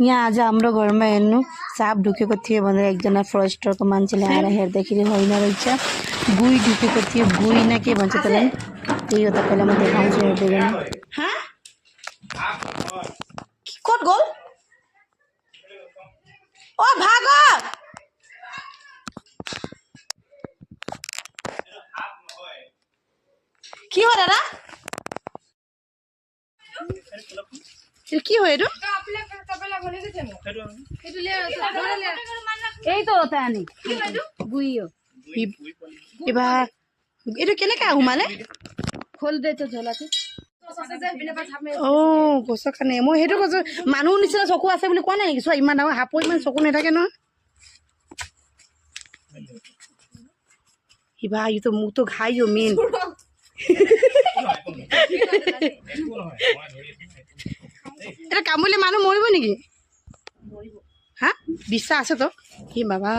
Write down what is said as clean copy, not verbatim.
यहाँ आज हाम्रो घरमा हेर्नु साप ढुकेको थियो भनेर एकजना फरेस्टरको मान्छेले आएर हेर्दाखेरि होइन रहेछ गुई ढुकेको थियो गुई न के भन्छ त्यसलाई त्यही हो तपाईँलाई म देखाउँछु हेर्दै गर्नु कत गल ओ भाग কি হয় দাদা কি হয় এইটো এই তো তানি গুইও এবার এইটো কেনেকৈ সোমালে খোল দে তো ঝোলাতে অ গছৰ কাৰণে মই সেইটো কৈছো মানুহ নিচিনা চকু আছে বুলি কোৱা নাই নেকি চোৱা ইমান ডাঙৰ সাপৰ ইমান চকু নাথাকে নহয় ইবা ইটো মুখটো ঘাইও মেইন এটা কামুৰিলে মানুহ মৰিব নেকি হা বিশ্বাস আছে তো ই বাবা